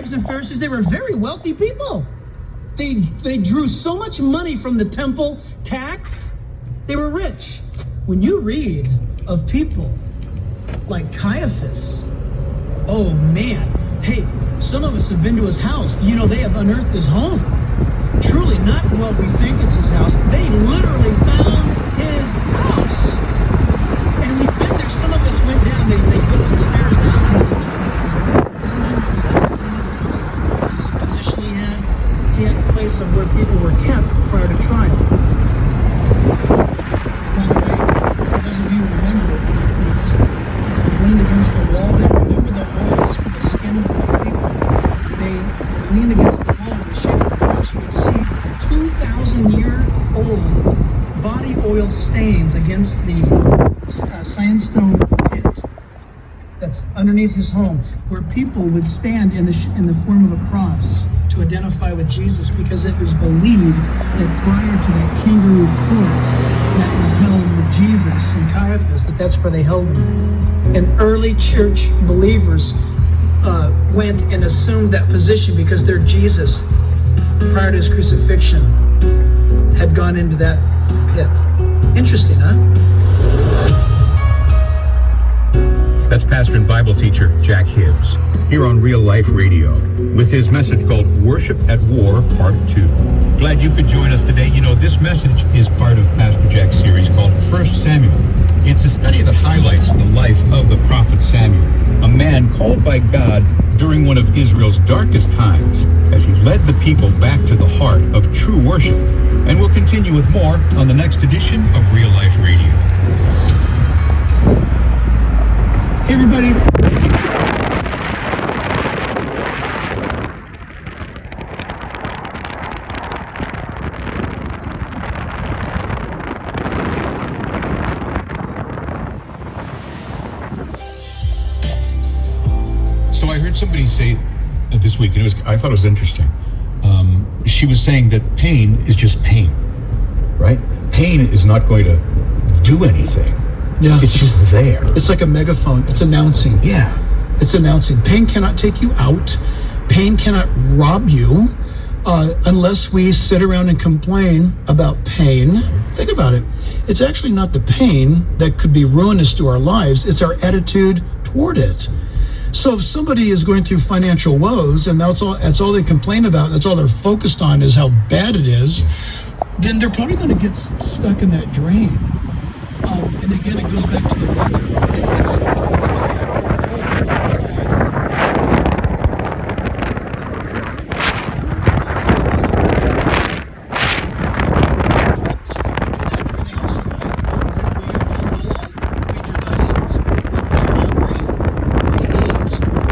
scribes and Pharisees, they were very wealthy people. They drew so much money from the temple tax. They were rich. When you read of people like Caiaphas, oh man, hey, some of us have been to his house. You know, they have unearthed his home. Truly not what we think it's his house. They literally found his house. And we've been there. Some of us went down. They put some stairs down into the because of the position he had. He had a place of where people were kept prior to trial. By the way, for those of you who remember, it's leaned against the wall. They remember the walls for the skin of the people. They leaned against the wall in the shape of the cross. You could see 2,000-year-old body oil stains against the sandstone pit that's underneath his home, where people would stand in the form of a cross to identify with Jesus, because it was believed that prior to that kangaroo court that was held with Jesus and Caiaphas, that's where they held him. And early church believers went and assumed that position because their Jesus, prior to his crucifixion, had gone into that pit. Interesting, huh? That's pastor and Bible teacher Jack Hibbs here on Real Life Radio with his message called Worship at War Part 2. Glad you could join us today. You know, this message is part of Pastor Jack's series called 1 Samuel. It's a study that highlights the life of the prophet Samuel, a man called by God during one of Israel's darkest times as he led the people back to the heart of true worship. And we'll continue with more on the next edition of Real Life Radio. Hey, everybody. So I heard somebody say this week, and I thought it was interesting. She was saying that pain is just pain, right? Pain is not going to do anything. Yeah. It's just there. It's like a megaphone. It's announcing. Yeah. It's announcing. Pain cannot take you out. Pain cannot rob you unless we sit around and complain about pain. Think about it. It's actually not the pain that could be ruinous to our lives. It's our attitude toward it. So if somebody is going through financial woes and that's all they complain about, that's all they're focused on is how bad it is, then they're probably going to get stuck in that drain. And again, it goes back to the weather.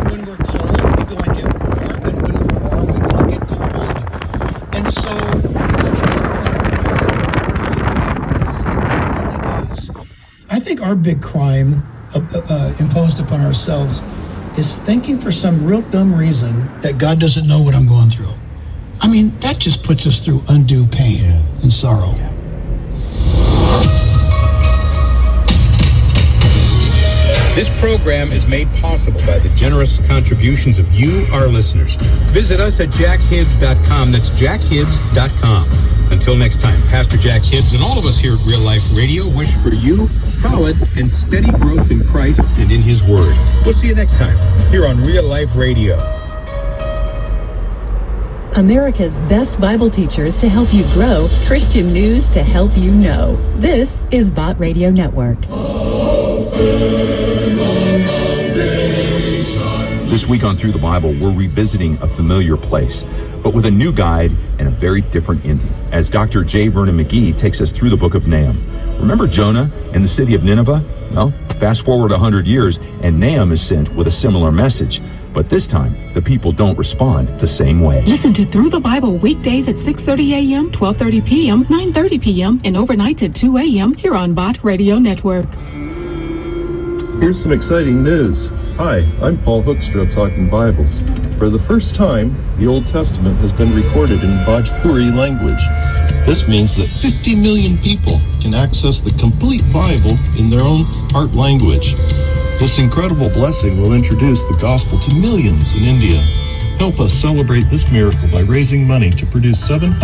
When we're cold, we go and get warm. And when we're warm, we go and get cold. And so I think our big crime imposed upon ourselves is thinking for some real dumb reason that God doesn't know what I'm going through. I mean, that just puts us through undue pain and sorrow. Yeah. This program is made possible by the generous contributions of you, our listeners. Visit us at jackhibbs.com. That's jackhibbs.com. Until next time, Pastor Jack Hibbs and all of us here at Real Life Radio wish for you solid and steady growth in Christ and in His Word. We'll see you next time here on Real Life Radio. America's best Bible teachers to help you grow, Christian news to help you know. This is Bot Radio Network. This week on Through the Bible, we're revisiting a familiar place, but with a new guide and a very different ending, as Dr. J. Vernon McGee takes us through the book of Nahum. Remember Jonah and the city of Nineveh? Well, fast forward 100 years, and Nahum is sent with a similar message. But this time, the people don't respond the same way. Listen to Through the Bible weekdays at 6:30 a.m., 12:30 p.m., 9:30 p.m., and overnights at 2 a.m. here on Bot Radio Network. Here's some exciting news. Hi, I'm Paul Hoekstra of Talking Bibles. For the first time, the Old Testament has been recorded in Bhojpuri language. This means that 50 million people can access the complete Bible in their own heart language. This incredible blessing will introduce the gospel to millions in India. Help us celebrate this miracle by raising money to produce 7